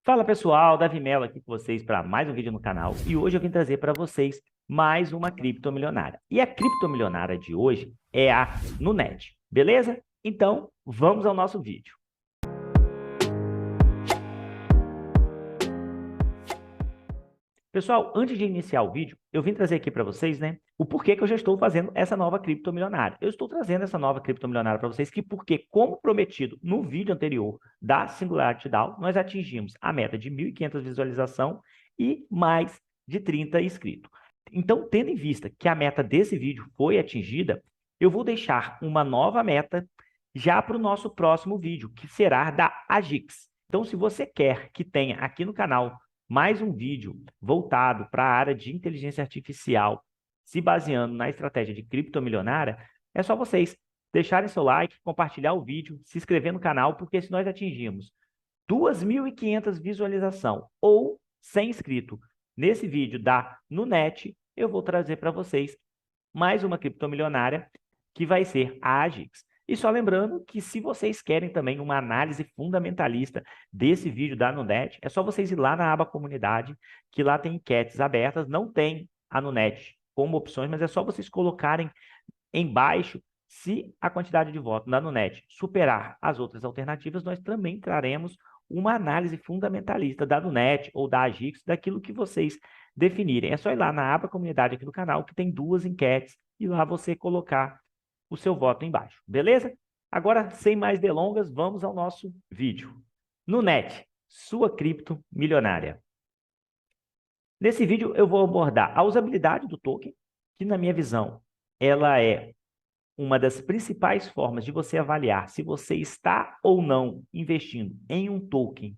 Fala pessoal, Davi Mello aqui com vocês para mais um vídeo no canal e hoje eu vim trazer para vocês mais uma criptomilionária. E a criptomilionária de hoje é a Nunet, beleza? Então vamos ao nosso vídeo. Pessoal, antes de iniciar o vídeo, eu vim trazer aqui para vocês, o porquê que eu já estou fazendo essa nova criptomilionária. Eu estou trazendo essa nova criptomilionária para vocês porque, como prometido no vídeo anterior da Singularity DAO, nós atingimos a meta de 1.500 visualização e mais de 30 inscritos. Então, tendo em vista que a meta desse vídeo foi atingida, eu vou deixar uma nova meta já para o nosso próximo vídeo, que será da Agix. Então, se você quer que tenha aqui no canal mais um vídeo voltado para a área de inteligência artificial, se baseando na estratégia de criptomilionária, é só vocês deixarem seu like, compartilhar o vídeo, se inscrever no canal, porque se nós atingirmos 2.500 visualização ou 100 inscritos nesse vídeo da Nunet, eu vou trazer para vocês mais uma criptomilionária que vai ser a Agix. E só lembrando que se vocês querem também uma análise fundamentalista desse vídeo da Nunet, é só vocês ir lá na aba comunidade, que lá tem enquetes abertas, não tem a Nunet como opções, mas é só vocês colocarem embaixo se a quantidade de votos da Nunet superar as outras alternativas, nós também traremos uma análise fundamentalista da Nunet ou da Agix, daquilo que vocês definirem. É só ir lá na aba comunidade aqui do canal, que tem duas enquetes, e lá você colocar o seu voto embaixo, beleza? Agora, sem mais delongas, vamos ao nosso vídeo. Nunet, sua cripto milionária. Nesse vídeo eu vou abordar a usabilidade do token, que na minha visão, ela é uma das principais formas de você avaliar se você está ou não investindo em um token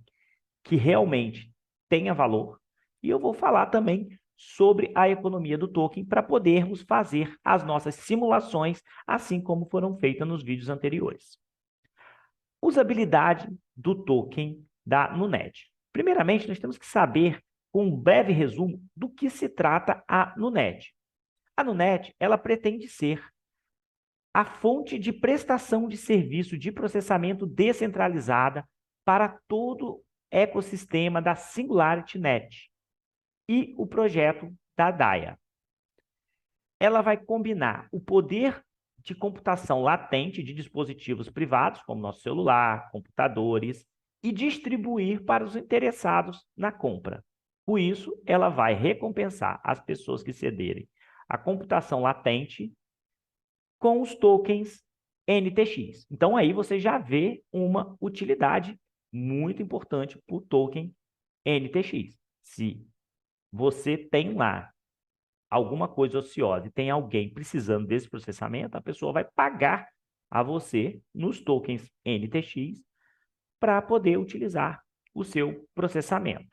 que realmente tenha valor. E eu vou falar também sobre a economia do token para podermos fazer as nossas simulações, assim como foram feitas nos vídeos anteriores. Usabilidade do token da Nunet. Primeiramente, nós temos que saber, com um breve resumo, do que se trata a Nunet. A Nunet, ela pretende ser a fonte de prestação de serviço de processamento descentralizada para todo o ecossistema da Singularity Net e o projeto da DAIA. Ela vai combinar o poder de computação latente de dispositivos privados, como nosso celular, computadores, e distribuir para os interessados na compra. Com isso, ela vai recompensar as pessoas que cederem a computação latente com os tokens NTX. Então, aí você já vê uma utilidade muito importante para o token NTX. Se você tem lá alguma coisa ociosa e tem alguém precisando desse processamento, a pessoa vai pagar a você nos tokens NTX para poder utilizar o seu processamento.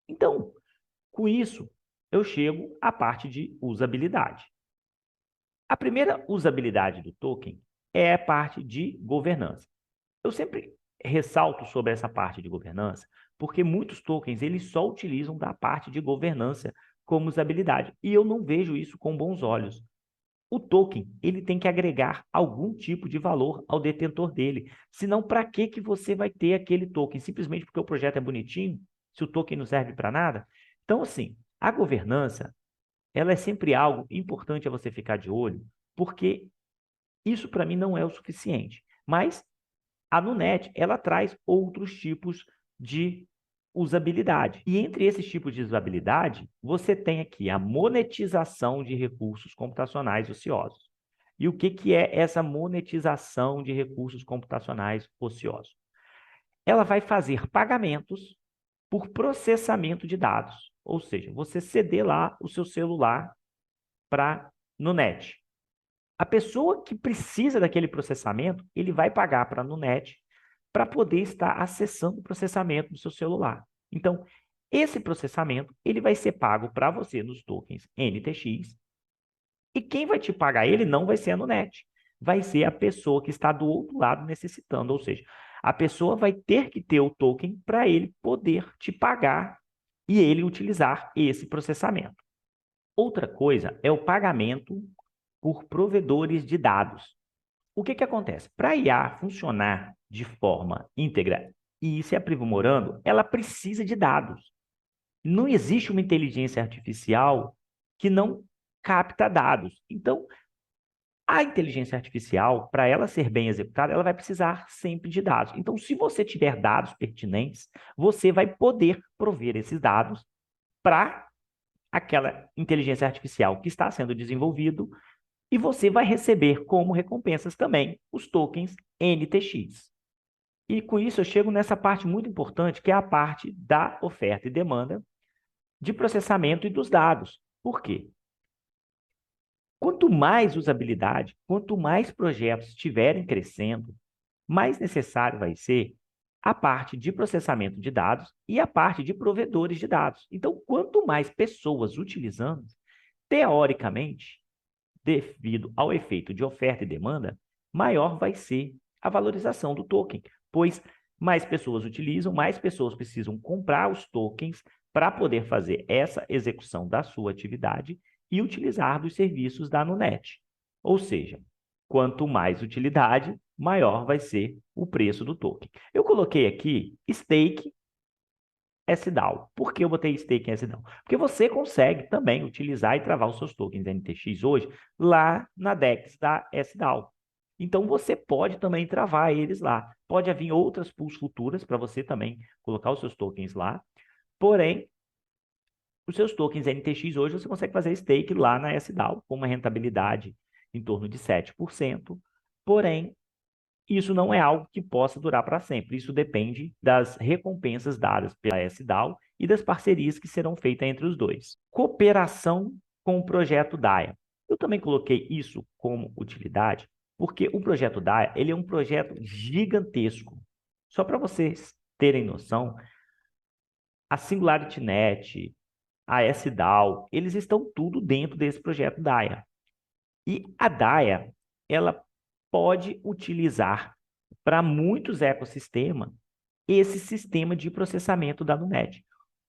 Então, com isso, eu chego à parte de usabilidade. A primeira usabilidade do token é a parte de governança. Eu sempre ressalto sobre essa parte de governança, porque muitos tokens eles só utilizam da parte de governança como usabilidade, e eu não vejo isso com bons olhos. O token ele tem que agregar algum tipo de valor ao detentor dele, senão para que você vai ter aquele token? Simplesmente porque o projeto é bonitinho, se o token não serve para nada? Então, assim, a governança ela é sempre algo importante a você ficar de olho, porque isso para mim não é o suficiente. Mas a Nunet, ela traz outros tipos de usabilidade. E entre esses tipos de usabilidade, você tem aqui a monetização de recursos computacionais ociosos. E o que é essa monetização de recursos computacionais ociosos? Ela vai fazer pagamentos por processamento de dados. Ou seja, você ceder lá o seu celular para Nunet. A pessoa que precisa daquele processamento, ele vai pagar para a Nunet para poder estar acessando o processamento do seu celular. Então, esse processamento ele vai ser pago para você nos tokens NTX, e quem vai te pagar ele não vai ser a Nunet, vai ser a pessoa que está do outro lado necessitando, ou seja, a pessoa vai ter que ter o token para ele poder te pagar e ele utilizar esse processamento. Outra coisa é o pagamento por provedores de dados. O que acontece? Para a IA funcionar de forma íntegra ir se aprimorando, ela precisa de dados. Não existe uma inteligência artificial que não capta dados. Então, a inteligência artificial, para ela ser bem executada, ela vai precisar sempre de dados. Então, se você tiver dados pertinentes, você vai poder prover esses dados para aquela inteligência artificial que está sendo desenvolvido e você vai receber como recompensas também os tokens NTX. E com isso eu chego nessa parte muito importante, que é a parte da oferta e demanda de processamento e dos dados. Por quê? Quanto mais usabilidade, quanto mais projetos estiverem crescendo, mais necessário vai ser a parte de processamento de dados e a parte de provedores de dados. Então, quanto mais pessoas utilizando, teoricamente, devido ao efeito de oferta e demanda, maior vai ser a valorização do token, pois mais pessoas utilizam, mais pessoas precisam comprar os tokens para poder fazer essa execução da sua atividade e utilizar dos serviços da Nunet. Ou seja, quanto mais utilidade, maior vai ser o preço do token. Eu coloquei aqui stake SDAO. Por que eu botei stake em SDAO? Porque você consegue também utilizar e travar os seus tokens NTX hoje lá na DEX da SDAO. Então, você pode também travar eles lá. Pode haver outras pools futuras para você também colocar os seus tokens lá. Porém, os seus tokens NTX hoje você consegue fazer stake lá na SDAO com uma rentabilidade em torno de 7%. Porém, isso não é algo que possa durar para sempre. Isso depende das recompensas dadas pela SDAO e das parcerias que serão feitas entre os dois. Cooperação com o projeto DAIA. Eu também coloquei isso como utilidade, porque o projeto DAIA ele é um projeto gigantesco. Só para vocês terem noção, a SingularityNet, a SDAO, eles estão tudo dentro desse projeto DAIA. E a DAIA, ela pode utilizar para muitos ecossistemas esse sistema de processamento da Nunet,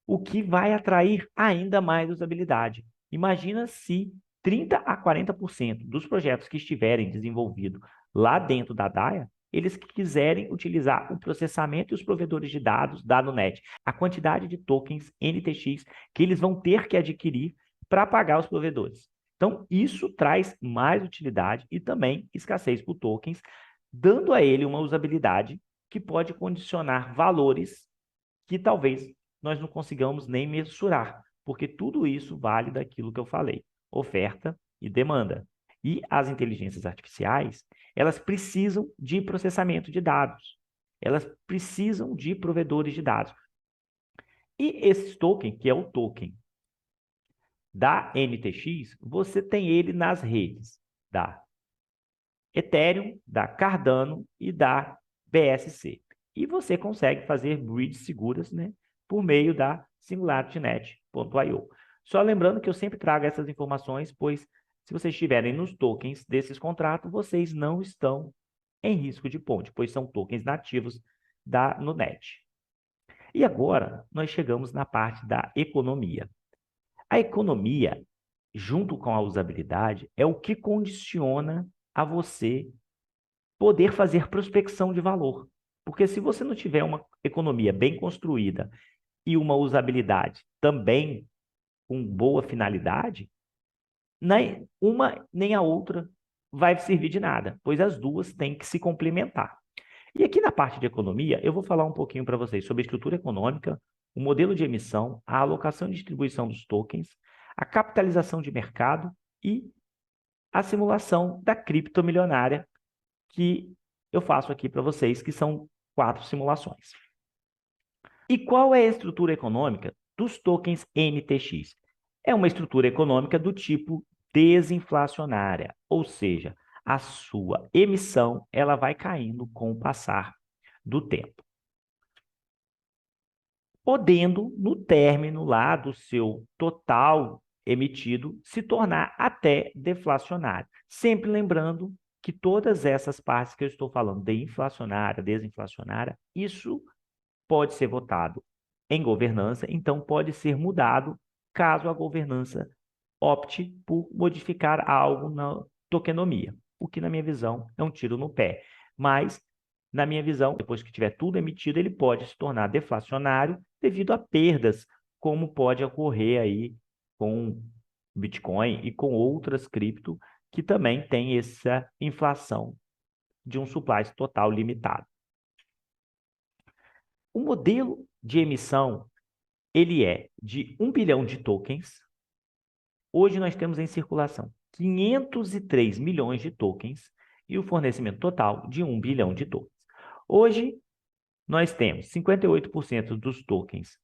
o que vai atrair ainda mais usabilidade. Imagina se 30 a 40% dos projetos que estiverem desenvolvidos lá dentro da DAIA, eles quiserem utilizar o processamento e os provedores de dados da Nunet, a quantidade de tokens NTX que eles vão ter que adquirir para pagar os provedores. Então, isso traz mais utilidade e também escassez por tokens, dando a ele uma usabilidade que pode condicionar valores que talvez nós não consigamos nem mensurar, porque tudo isso vale daquilo que eu falei, oferta e demanda. E as inteligências artificiais, elas precisam de processamento de dados, elas precisam de provedores de dados. E esse token, que é o token da NTX, você tem ele nas redes da Ethereum, da Cardano e da BSC. E você consegue fazer bridges seguras, né, por meio da SingularityNet.io. Só lembrando que eu sempre trago essas informações, pois se vocês estiverem nos tokens desses contratos, vocês não estão em risco de ponte, pois são tokens nativos da Nunet. E agora nós chegamos na parte da economia. A economia, junto com a usabilidade, é o que condiciona a você poder fazer prospecção de valor. Porque se você não tiver uma economia bem construída e uma usabilidade também com boa finalidade, nem uma nem a outra vai servir de nada, pois as duas têm que se complementar. E aqui na parte de economia, eu vou falar um pouquinho para vocês sobre a estrutura econômica, o modelo de emissão, a alocação e distribuição dos tokens, a capitalização de mercado e a simulação da criptomilionária que eu faço aqui para vocês, que são 4 simulações. E qual é a estrutura econômica dos tokens NTX? É uma estrutura econômica do tipo desinflacionária, ou seja, a sua emissão ela vai caindo com o passar do tempo. Podendo, no término lá do seu total emitido, se tornar até deflacionário. Sempre lembrando que todas essas partes que eu estou falando, de inflacionária, desinflacionária, isso pode ser votado em governança, então pode ser mudado caso a governança opte por modificar algo na tokenomia, o que, na minha visão, é um tiro no pé. Mas na minha visão, depois que tiver tudo emitido, ele pode se tornar deflacionário devido a perdas, como pode ocorrer aí com Bitcoin e com outras cripto que também têm essa inflação de um supply total limitado. O modelo de emissão, ele é de 1 bilhão de tokens. Hoje nós temos em circulação 503 milhões de tokens e o fornecimento total de 1 bilhão de tokens. Hoje nós temos 58% dos tokens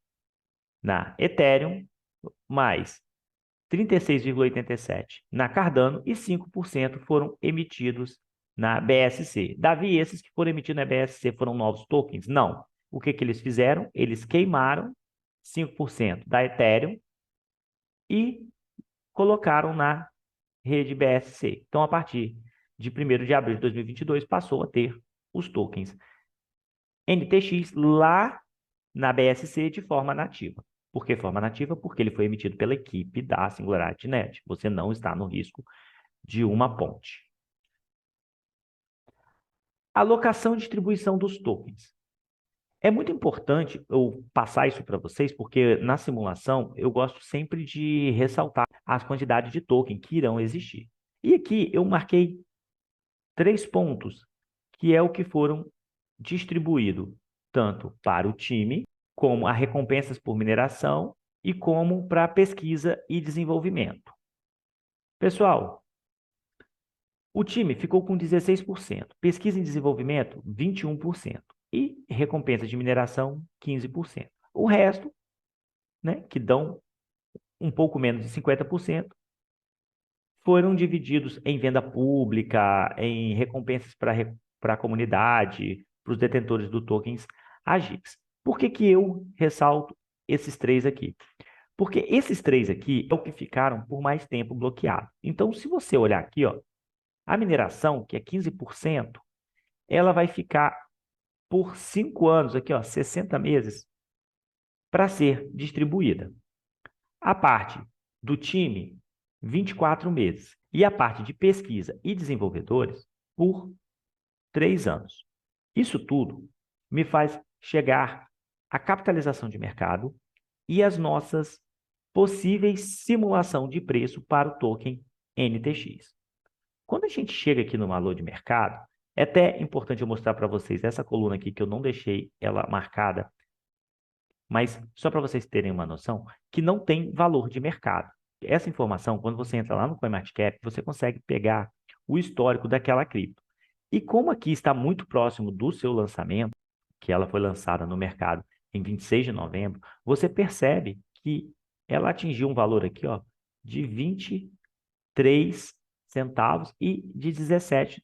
na Ethereum, mais 36,87% na Cardano e 5% foram emitidos na BSC. Davi, esses que foram emitidos na BSC foram novos tokens? Não. O que eles fizeram? Eles queimaram 5% da Ethereum e colocaram na rede BSC. Então, a partir de 1º de abril de 2022, passou a ter os tokens NTX lá na BSC de forma nativa. Por que forma nativa? Porque ele foi emitido pela equipe da Singularity Net. Você não está no risco de uma ponte. Alocação e distribuição dos tokens. É muito importante eu passar isso para vocês, porque na simulação eu gosto sempre de ressaltar as quantidades de token que irão existir. E aqui eu marquei 3 pontos, que é o que foram distribuídos tanto para o time, como a recompensas por mineração e como para pesquisa e desenvolvimento. Pessoal, o time ficou com 16%, pesquisa e desenvolvimento 21% e recompensas de mineração 15%. O resto, né, que dão um pouco menos de 50%, foram divididos em venda pública, em recompensas para a comunidade, para os detentores do tokens AGIX. Por que eu ressalto esses 3 aqui? Porque esses 3 aqui é o que ficaram por mais tempo bloqueados. Então, se você olhar aqui, ó, a mineração, que é 15%, ela vai ficar por 5 anos, aqui, ó, 60 meses, para ser distribuída. A parte do time, 24 meses. E a parte de pesquisa e desenvolvedores, por 3 anos. Isso tudo me faz chegar à capitalização de mercado e as nossas possíveis simulação de preço para o token NTX. Quando a gente chega aqui no valor de mercado, é até importante eu mostrar para vocês essa coluna aqui, que eu não deixei ela marcada, mas só para vocês terem uma noção, que não tem valor de mercado. Essa informação, quando você entra lá no CoinMarketCap, você consegue pegar o histórico daquela cripto. E como aqui está muito próximo do seu lançamento, que ela foi lançada no mercado em 26 de novembro, você percebe que ela atingiu um valor aqui, ó, de 23 centavos e de 17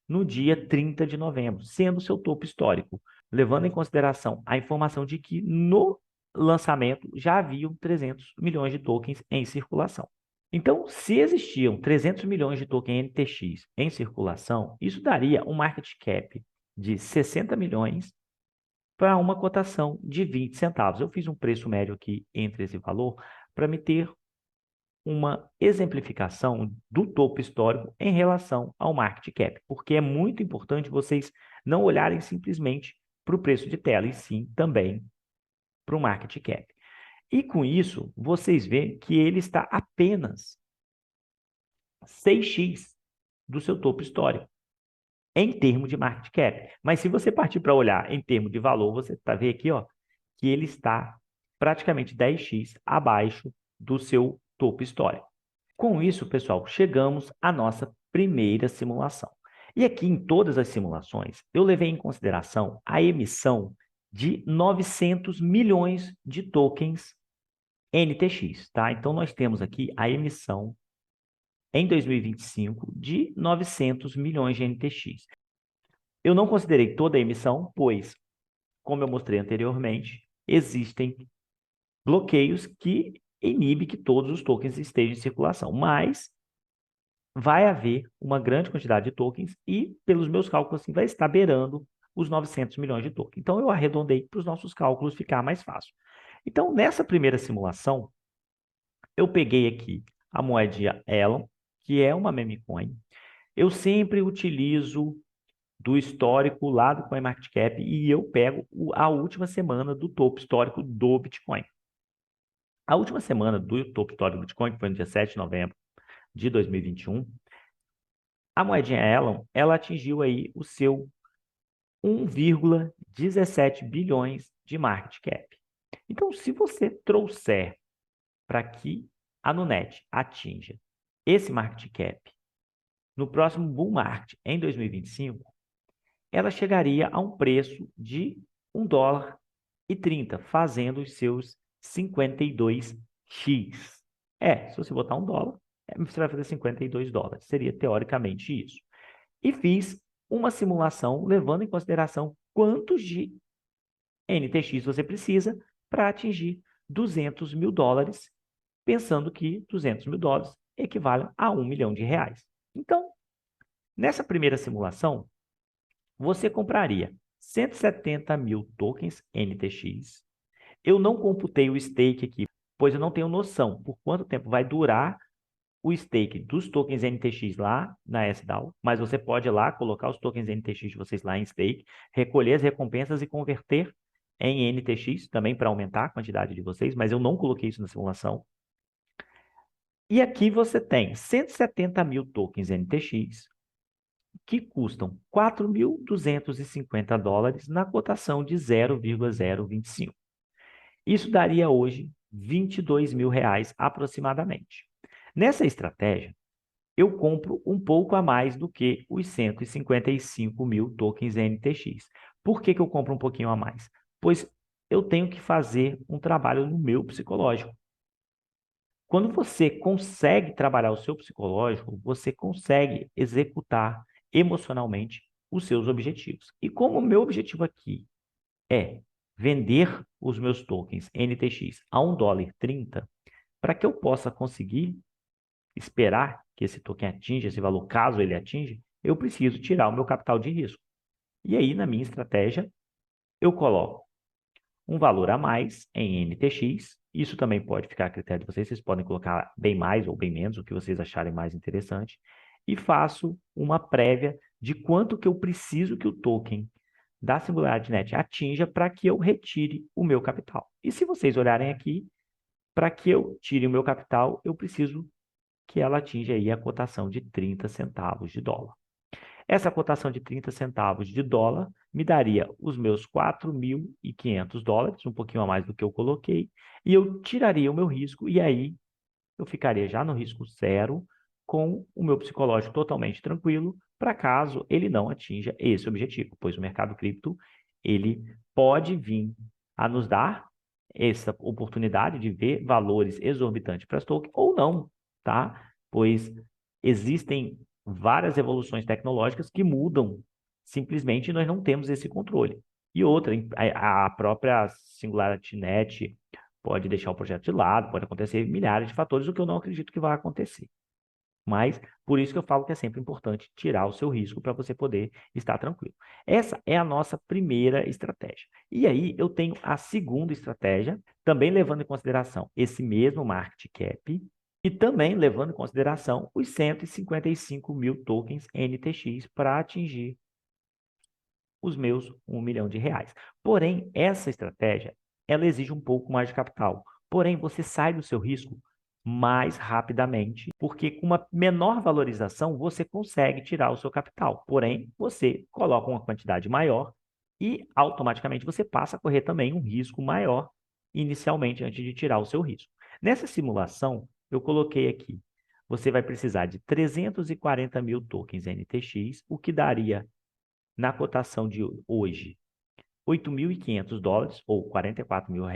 no dia 30 de novembro, sendo seu topo histórico, levando em consideração a informação de que no lançamento já haviam 300 milhões de tokens em circulação. Então, se existiam 300 milhões de tokens NTX em circulação, isso daria um market cap de 60 milhões para uma cotação de 20 centavos. Eu fiz um preço médio aqui entre esse valor para me ter uma exemplificação do topo histórico em relação ao market cap, porque é muito importante vocês não olharem simplesmente para o preço de tela, e sim também para o market cap. E com isso, vocês veem que ele está apenas 6x do seu topo histórico, em termos de market cap. Mas se você partir para olhar em termos de valor, você está vendo aqui, ó, que ele está praticamente 10x abaixo do seu topo histórico. Com isso, pessoal, chegamos à nossa primeira simulação. E aqui em todas as simulações, eu levei em consideração a emissão de 900 milhões de tokens NTX, tá? Então, nós temos aqui a emissão em 2025 de 900 milhões de NTX. Eu não considerei toda a emissão, pois, como eu mostrei anteriormente, existem bloqueios que inibem que todos os tokens estejam em circulação, mas vai haver uma grande quantidade de tokens e, pelos meus cálculos, assim, vai estar beirando os 900 milhões de tokens. Então, eu arredondei para os nossos cálculos ficar mais fácil. Então, nessa primeira simulação, eu peguei aqui a moedinha Elon, que é uma meme coin. Eu sempre utilizo do histórico lá do CoinMarketCap e eu pego a última semana do topo histórico do Bitcoin. A última semana do topo histórico do Bitcoin, que foi no dia 7 de novembro de 2021, a moedinha Elon, ela atingiu aí o seu 1,17 bilhões de market cap. Então, se você trouxer para que a Nunet atinja esse market cap no próximo bull market em 2025, ela chegaria a um preço de $1,30, fazendo os seus 52x. Se você botar $1, você vai fazer $52. Seria teoricamente isso. E fiz uma simulação levando em consideração quantos de NTX você precisa para atingir $200 mil, pensando que $200 mil equivalem a R$1 milhão. Então, nessa primeira simulação, você compraria 170 mil tokens NTX. Eu não computei o stake aqui, pois eu não tenho noção por quanto tempo vai durar o stake dos tokens NTX lá na SDAO, mas você pode ir lá colocar os tokens NTX de vocês lá em stake, recolher as recompensas e converter em NTX também para aumentar a quantidade de vocês, mas eu não coloquei isso na simulação. E aqui você tem 170 mil tokens NTX que custam $4.250 na cotação de 0,025. Isso daria hoje R$22 mil aproximadamente. Nessa estratégia, eu compro um pouco a mais do que os 155 mil tokens NTX. Por que eu compro um pouquinho a mais? Pois eu tenho que fazer um trabalho no meu psicológico. Quando você consegue trabalhar o seu psicológico, você consegue executar emocionalmente os seus objetivos. E como o meu objetivo aqui é vender os meus tokens NTX a $1,30, para que eu possa conseguir esperar que esse token atinja esse valor, caso ele atinja, eu preciso tirar o meu capital de risco. E aí, na minha estratégia, eu coloco um valor a mais em NTX. Isso também pode ficar a critério de vocês. Vocês podem colocar bem mais ou bem menos, o que vocês acharem mais interessante. E faço uma prévia de quanto que eu preciso que o token da SingularityNet atinja para que eu retire o meu capital. E se vocês olharem aqui, para que eu tire o meu capital, eu preciso que ela atinja aí a cotação de 30 centavos de dólar. Essa cotação de 30 centavos de dólar me daria os meus $4.500, um pouquinho a mais do que eu coloquei, e eu tiraria o meu risco, e aí eu ficaria já no risco zero, com o meu psicológico totalmente tranquilo, para caso ele não atinja esse objetivo, pois o mercado cripto, ele pode vir a nos dar essa oportunidade de ver valores exorbitantes para as tokens ou não, tá? Pois existem várias evoluções tecnológicas que mudam simplesmente e nós não temos esse controle. E outra, a própria SingularityNet pode deixar o projeto de lado, pode acontecer milhares de fatores, o que eu não acredito que vai acontecer. Mas por isso que eu falo que é sempre importante tirar o seu risco para você poder estar tranquilo. Essa é a nossa primeira estratégia. E aí eu tenho a segunda estratégia, também levando em consideração esse mesmo market cap e também levando em consideração os 155 mil tokens NTX para atingir os meus R$1 milhão. Porém, essa estratégia, ela exige um pouco mais de capital. Porém, você sai do seu risco mais rapidamente, porque com uma menor valorização você consegue tirar o seu capital. Porém, você coloca uma quantidade maior e automaticamente você passa a correr também um risco maior inicialmente antes de tirar o seu risco. Nessa simulação, eu coloquei aqui, você vai precisar de 340 mil tokens NTX, o que daria na cotação de hoje $8.500 ou R$44 mil, um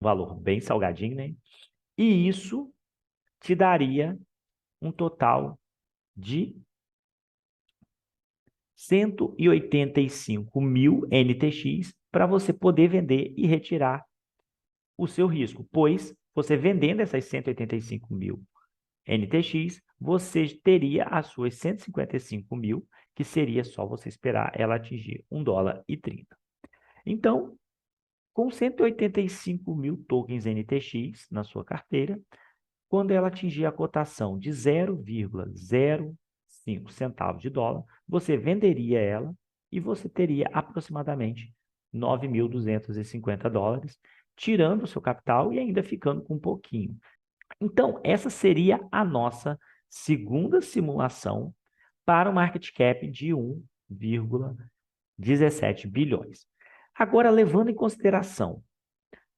valor bem salgadinho, né? E isso te daria um total de 185 mil NTX para você poder vender e retirar o seu risco, pois você vendendo essas 185 mil NTX, você teria as suas 155 mil, que seria só você esperar ela atingir $1,30. Então, com 185 mil tokens NTX na sua carteira, quando ela atingir a cotação de 0,0 5 centavos de dólar, você venderia ela e você teria aproximadamente 9.250 dólares, tirando o seu capital e ainda ficando com um pouquinho. Então, essa seria a nossa segunda simulação para o market cap de 1,17 bilhões. Agora, levando em consideração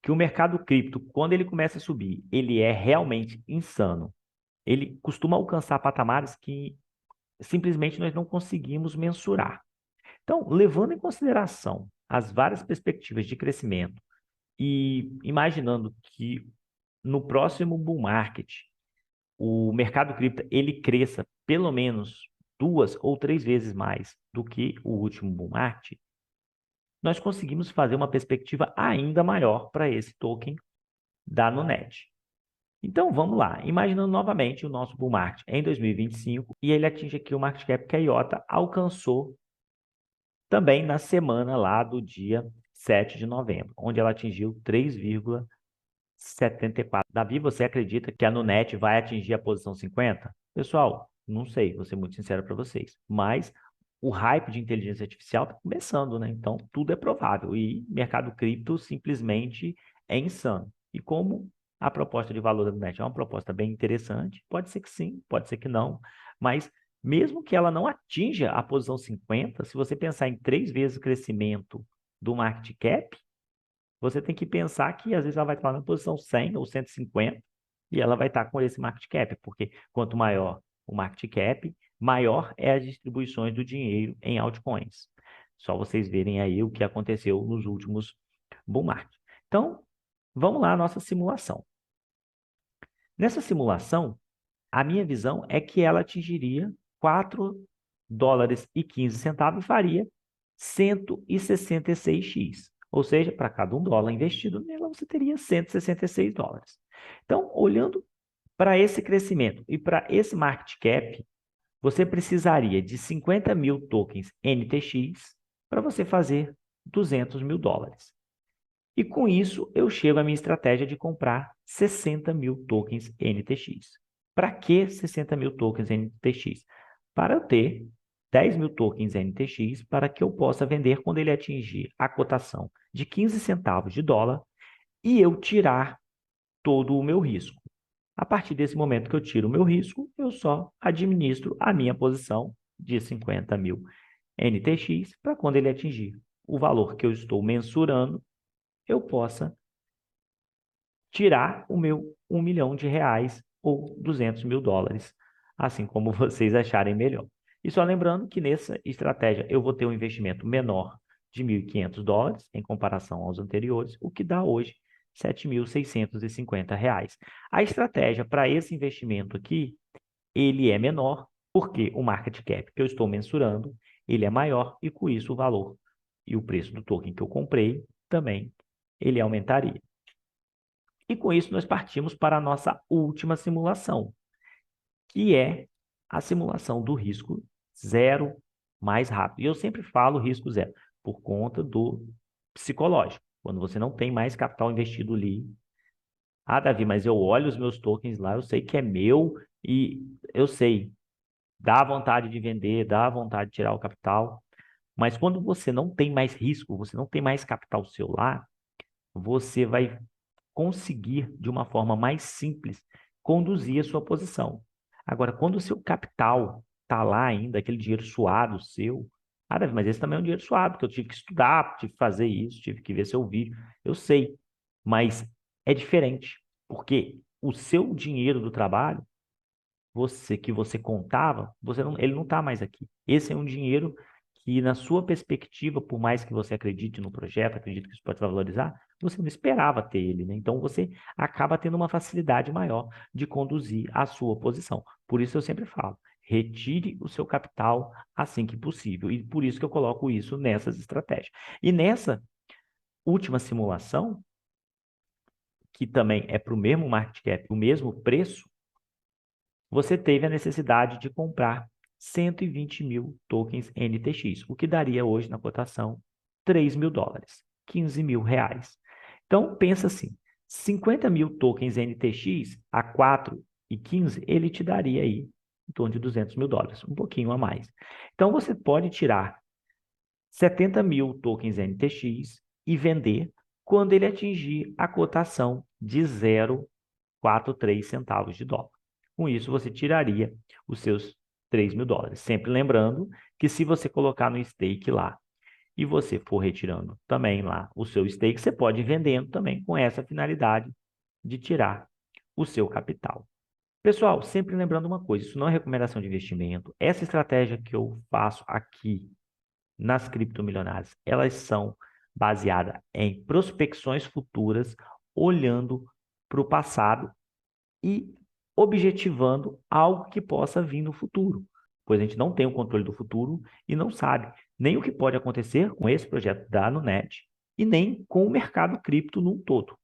que o mercado cripto, quando ele começa a subir, ele é realmente insano. Ele costuma alcançar patamares que simplesmente nós não conseguimos mensurar. Então, levando em consideração as várias perspectivas de crescimento e imaginando que no próximo bull market o mercado cripto ele cresça pelo menos 2 ou 3 vezes mais do que o último bull market, nós conseguimos fazer uma perspectiva ainda maior para esse token da Nunet. Então, vamos lá. Imaginando novamente o nosso bull market em 2025 e ele atinge aqui o market cap que a IOTA alcançou também na semana lá do dia 7 de novembro, onde ela atingiu 3,74. Davi, você acredita que a Nunet vai atingir a posição 50? Pessoal, não sei, vou ser muito sincero para vocês, mas o hype de inteligência artificial está começando, né? Então, tudo é provável e mercado cripto simplesmente é insano. E como a proposta de valor da Nunet é uma proposta bem interessante, pode ser que sim, pode ser que não, mas mesmo que ela não atinja a posição 50, se você pensar em 3 vezes o crescimento do market cap, você tem que pensar que às vezes ela vai estar na posição 100 ou 150 e ela vai estar com esse market cap, porque quanto maior o market cap, maior é as distribuições do dinheiro em altcoins. Só vocês verem aí o que aconteceu nos últimos bull market. Então, vamos lá à nossa simulação. Nessa simulação, a minha visão é que ela atingiria 4,15 dólares e faria 166x. Ou seja, para cada $1 investido nela, você teria 166 dólares. Então, olhando para esse crescimento e para esse market cap, você precisaria de 50 mil tokens NTX para você fazer 200 mil dólares. E com isso, eu chego à minha estratégia de comprar 60 mil tokens NTX. Para que 60 mil tokens NTX? Para eu ter 10 mil tokens NTX para que eu possa vender quando ele atingir a cotação de 15 centavos de dólar e eu tirar todo o meu risco. A partir desse momento que eu tiro o meu risco, eu só administro a minha posição de 50 mil NTX para quando ele atingir o valor que eu estou mensurando, eu possa tirar o meu R$ 1 milhão ou 200 mil dólares, assim como vocês acharem melhor. E só lembrando que nessa estratégia eu vou ter um investimento menor de 1.500 dólares em comparação aos anteriores, o que dá hoje R$ 7.650. A estratégia para esse investimento aqui, ele é menor, porque o market cap que eu estou mensurando, ele é maior e com isso o valor e o preço do token que eu comprei também ele aumentaria. E com isso nós partimos para a nossa última simulação, que é a simulação do risco zero mais rápido. E eu sempre falo risco zero, por conta do psicológico. Quando você não tem mais capital investido ali. Ah, Davi, mas eu olho os meus tokens lá, eu sei que é meu e eu sei, dá vontade de vender, dá vontade de tirar o capital. Mas quando você não tem mais risco, você não tem mais capital seu lá, você vai conseguir, de uma forma mais simples, conduzir a sua posição. Agora, quando o seu capital está lá ainda, aquele dinheiro suado seu, ah, Davi, mas esse também é um dinheiro suado, porque eu tive que estudar, tive que fazer isso, tive que ver seu vídeo. Eu sei, mas é diferente, porque o seu dinheiro do trabalho, que você contava, ele não está mais aqui. Esse é um dinheiro que, na sua perspectiva, por mais que você acredite no projeto, acredite que isso pode valorizar, você não esperava ter ele, né? Então você acaba tendo uma facilidade maior de conduzir a sua posição. Por isso eu sempre falo, retire o seu capital assim que possível. E por isso que eu coloco isso nessas estratégias. E nessa última simulação, que também é para o mesmo market cap, o mesmo preço, você teve a necessidade de comprar 120 mil tokens NTX, o que daria hoje na cotação 3 mil dólares, 15 mil reais. Então, pensa assim, 50 mil tokens NTX a 4,15, ele te daria aí em torno de 200 mil dólares, um pouquinho a mais. Então, você pode tirar 70 mil tokens NTX e vender quando ele atingir a cotação de 0,43 centavos de dólar. Com isso, você tiraria os seus 3 mil dólares. Sempre lembrando que se você colocar no stake lá e você for retirando também lá o seu stake, você pode ir vendendo também com essa finalidade de tirar o seu capital. Pessoal, sempre lembrando uma coisa, isso não é recomendação de investimento. Essa estratégia que eu faço aqui nas criptomilionárias, elas são baseadas em prospecções futuras, olhando para o passado e objetivando algo que possa vir no futuro, pois a gente não tem o controle do futuro e não sabe nem o que pode acontecer com esse projeto da Nunet e nem com o mercado cripto num todo.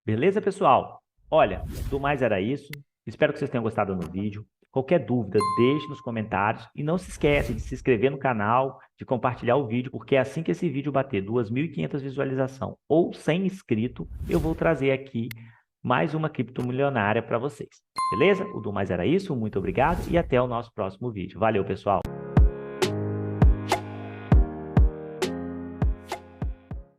Beleza, pessoal? Olha, do mais era isso. Espero que vocês tenham gostado do vídeo. Qualquer dúvida, deixe nos comentários. E não se esquece de se inscrever no canal, de compartilhar o vídeo, porque assim que esse vídeo bater 2.500 visualizações ou 100 inscritos, eu vou trazer aqui mais uma criptomilionária para vocês. Beleza? O do mais era isso. Muito obrigado e até o nosso próximo vídeo. Valeu, pessoal!